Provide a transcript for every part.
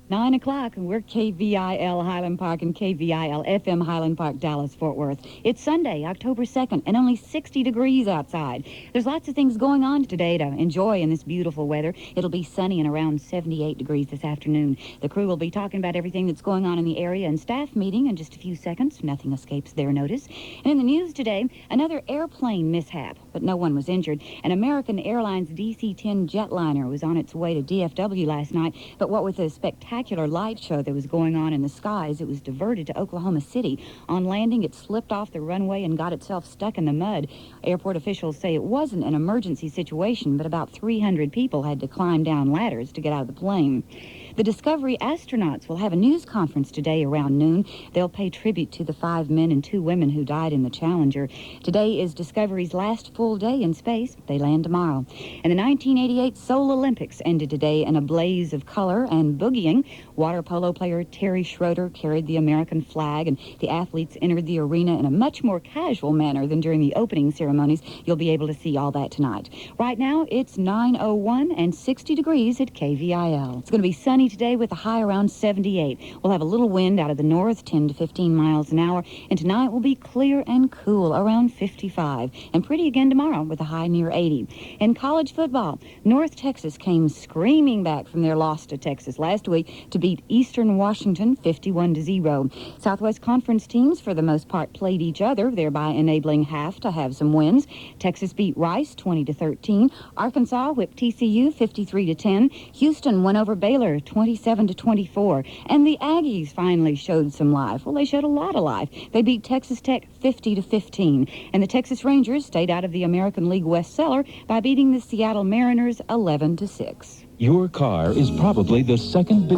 9 o'clock, and we're KVIL Highland Park and KVIL FM Highland Park, Dallas, Fort Worth. It's Sunday, October 2nd, and only 60 degrees outside. There's lots of things going on today to enjoy in this beautiful weather. It'll be sunny and around 78 degrees this afternoon. The crew will be talking about everything that's going on in the area and staff meeting in just a few seconds. Nothing escapes their notice. And in the news today, another airplane mishap, but no one was injured. An American Airlines DC-10 jetliner was on its way to DFW last night, but what with a spectacular light show that was going on in the skies, it was diverted to Oklahoma City. On landing, it slipped off the runway and got itself stuck in the mud. Airport officials say it wasn't an emergency situation, but about 300 people had to climb down ladders to get out of the plane. The Discovery astronauts will have a news conference today around noon. They'll pay tribute to the 5 men and 2 women who died in the Challenger. Today is Discovery's last full day in space. They land tomorrow. And the 1988 Seoul Olympics ended today in a blaze of color and boogieing. Water polo player Terry Schroeder carried the American flag, and the athletes entered the arena in a much more casual manner than during the opening ceremonies. You'll be able to see all that tonight. Right now, it's 9:01 and 60 degrees at KVIL. It's going to be sunny today with a high around 78. We'll have a little wind out of the north, 10 to 15 miles an hour, and tonight will be clear and cool around 55, and pretty again tomorrow with a high near 80. In college football, North Texas came screaming back from their loss to Texas last week to beat Eastern Washington 51-0. Southwest Conference teams, for the most part, played each other, thereby enabling half to have some wins. Texas beat Rice 20-13. Arkansas whipped TCU 53-10. Houston won over Baylor 27-24. And the Aggies finally showed some life. Well, they showed a lot of life. They beat Texas Tech 50-15. And the Texas Rangers stayed out of the American League West Cellar by beating the Seattle Mariners 11-6. Your car is probably the second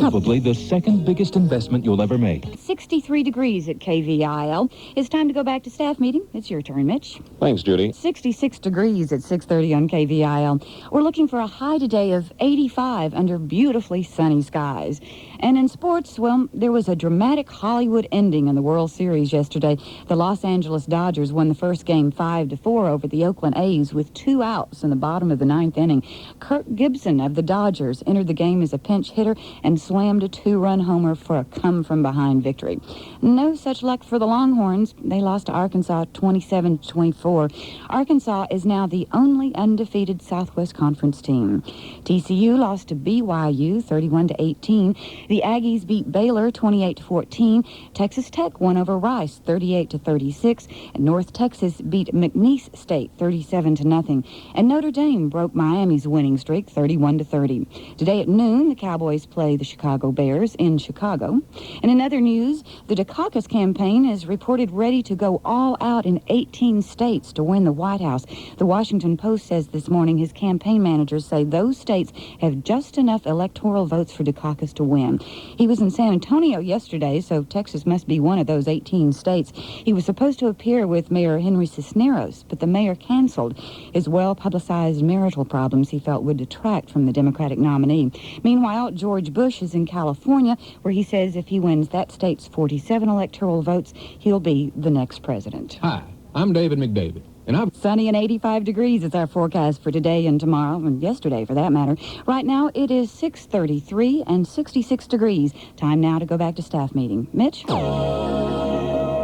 biggest investment you'll ever make. 63 degrees at KVIL. It's time to go back to staff meeting. It's your turn, Mitch. Thanks, Judy. 66 degrees at 6:30 on KVIL. We're looking for a high today of 85 under beautifully sunny skies. And in sports, well, there was a dramatic Hollywood ending in the World Series yesterday. The Los Angeles Dodgers won the first game 5-4 over the Oakland A's with 2 outs in the bottom of the 9th inning. Kirk Gibson of the Dodgers entered the game as a pinch hitter and slammed a 2-run homer for a come-from-behind victory. No such luck for the Longhorns. They lost to Arkansas 27-24. Arkansas is now the only undefeated Southwest Conference team. TCU lost to BYU 31-18. The Aggies beat Baylor 28-14. Texas Tech won over Rice 38-36. And North Texas beat McNeese State 37-0. And Notre Dame broke Miami's winning streak 31-30. Today at noon, the Cowboys play the Chicago Bears in Chicago. And in other news, the Dukakis campaign is reported ready to go all out in 18 states to win the White House. The Washington Post says this morning his campaign managers say those states have just enough electoral votes for Dukakis to win. He was in San Antonio yesterday, so Texas must be one of those 18 states. He was supposed to appear with Mayor Henry Cisneros, but the mayor canceled his well-publicized marital problems he felt would detract from the Democratic nominee. Meanwhile, George Bush is in California, where he says if he wins that state's 47 electoral votes, he'll be the next president. Hi, I'm David McDavid. And I'm sunny and 85 degrees is our forecast for today and tomorrow, and yesterday for that matter. Right now it is 6:33 and 66 degrees. Time now to go back to staff meeting. Mitch?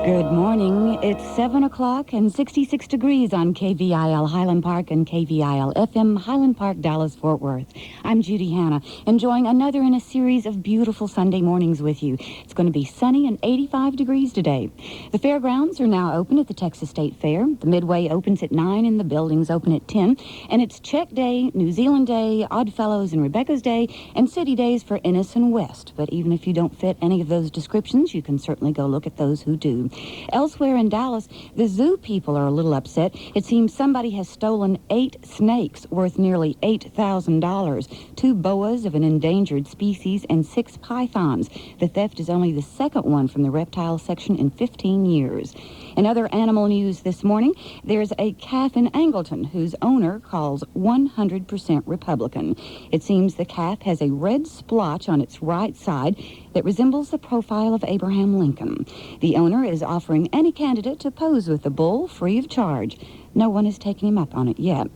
Good morning. It's 7 o'clock and 66 degrees on KVIL Highland Park and KVIL FM Highland Park, Dallas, Fort Worth. I'm Judi Hanna, enjoying another in a series of beautiful Sunday mornings with you. It's going to be sunny and 85 degrees today. The fairgrounds are now open at the Texas State Fair. The Midway opens at 9 and the buildings open at 10. And it's Czech Day, New Zealand Day, Oddfellows and Rebecca's Day, and City Days for Ennis and West. But even if you don't fit any of those descriptions, you can certainly go look at those who do. Elsewhere in Dallas, the zoo people are a little upset. It seems somebody has stolen 8 snakes worth nearly $8,000, 2 boas of an endangered species, and 6 pythons. The theft is only the second one from the reptile section in 15 years. In other animal news this morning, there's a calf in Angleton whose owner calls 100% Republican. It seems the calf has a red splotch on its right side that resembles the profile of Abraham Lincoln. The owner is offering any candidate to pose with the bull free of charge. No one has taken him up on it yet.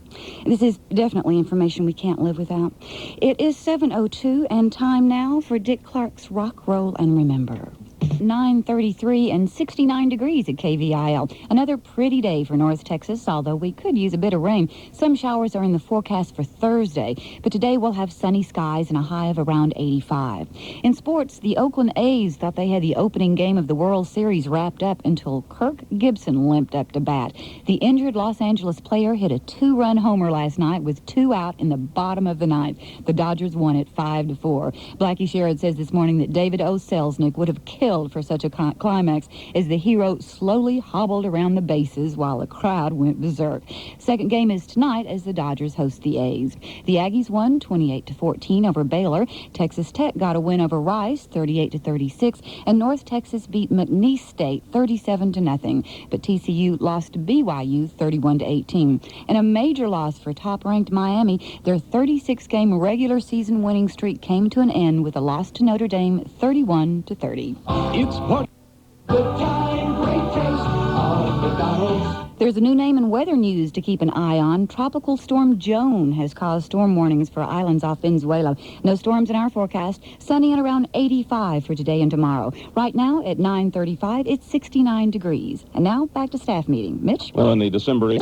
This is definitely information we can't live without. It is 7:02 and time now for Dick Clark's Rock, Roll, and Remember. 9:33 and 69 degrees at KVIL. Another pretty day for North Texas, although we could use a bit of rain. Some showers are in the forecast for Thursday, but today we'll have sunny skies and a high of around 85. In sports, the Oakland A's thought they had the opening game of the World Series wrapped up until Kirk Gibson limped up to bat. The injured Los Angeles player hit a 2-run homer last night with 2 out in the bottom of the ninth. The Dodgers won it 5-4. Blackie Sherrod says this morning that David O. Selznick would have killed for such a climax as the hero slowly hobbled around the bases while the crowd went berserk. Second game is tonight as the Dodgers host the A's. The Aggies won 28-14 over Baylor. Texas Tech got a win over Rice 38-36, and North Texas beat McNeese State 37-0. But TCU lost to BYU 31-18. And a major loss for top-ranked Miami. Their 36-game regular season winning streak came to an end with a loss to Notre Dame 31-30. It's what? There's a new name in weather news to keep an eye on. Tropical Storm Joan has caused storm warnings for islands off Venezuela. No storms in our forecast. Sunny and around 85 for today and tomorrow. Right now at 9:35, it's 69 degrees. And now back to staff meeting. Mitch? Well, in the December...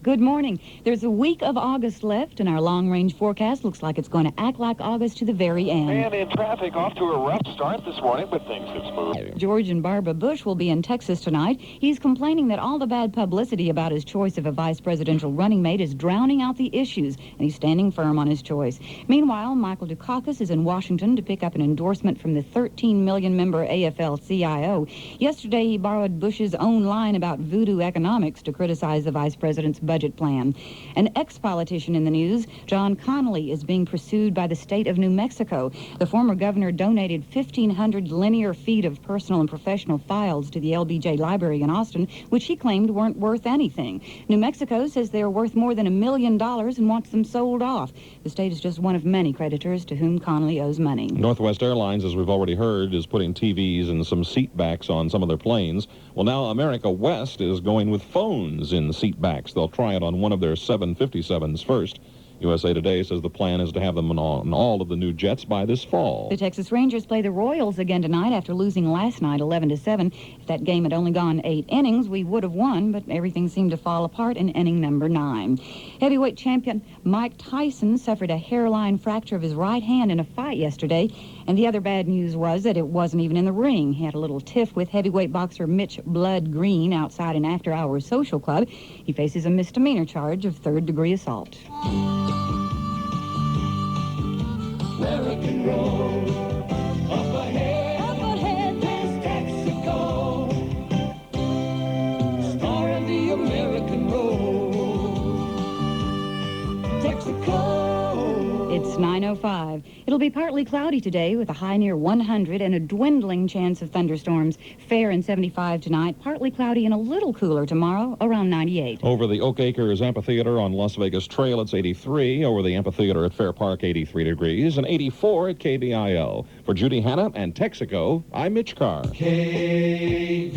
Good morning. There's a week of August left, and our long-range forecast looks like it's going to act like August to the very end. And in traffic, off to a rough start this morning, but things have smooth. George and Barbara Bush will be in Texas tonight. He's complaining that all the bad publicity about his choice of a vice presidential running mate is drowning out the issues, and he's standing firm on his choice. Meanwhile, Michael Dukakis is in Washington to pick up an endorsement from the 13 million-member AFL-CIO. Yesterday, he borrowed Bush's own line about voodoo economics to criticize the vice president's budget plan. An ex-politician in the news, John Connolly, is being pursued by the state of New Mexico. The former governor donated 1,500 linear feet of personal and professional files to the LBJ Library in Austin, which he claimed weren't worth anything. New Mexico says they are worth more than $1 million and wants them sold off. The state is just one of many creditors to whom Connolly owes money. Northwest Airlines, as we've already heard, is putting TVs and some seat backs on some of their planes. Well, now America West is going with phones in seat backs. They'll try it on one of their 757s first. USA Today says the plan is to have them on all of the new jets by this fall. The Texas Rangers play the Royals again tonight after losing last night 11-7. If that game had only gone 8 innings, we would have won, but everything seemed to fall apart in inning number 9. Heavyweight champion Mike Tyson suffered a hairline fracture of his right hand in a fight yesterday, and the other bad news was that it wasn't even in the ring. He had a little tiff with heavyweight boxer Mitch Blood Green outside an after-hours social club. He faces a misdemeanor charge of third-degree assault. American road. Up ahead, there's Texaco. Star of the American road. Texaco. It's 9:05. It'll be partly cloudy today with a high near 100 and a dwindling chance of thunderstorms. Fair and 75 tonight, partly cloudy and a little cooler tomorrow, around 98. Over the Oak Acres Amphitheater on Las Vegas Trail, it's 83. Over the amphitheater at Fair Park, 83 degrees, and 84 at KVIL. For Judi Hanna and Texaco, I'm Mitch Carr. KVIL.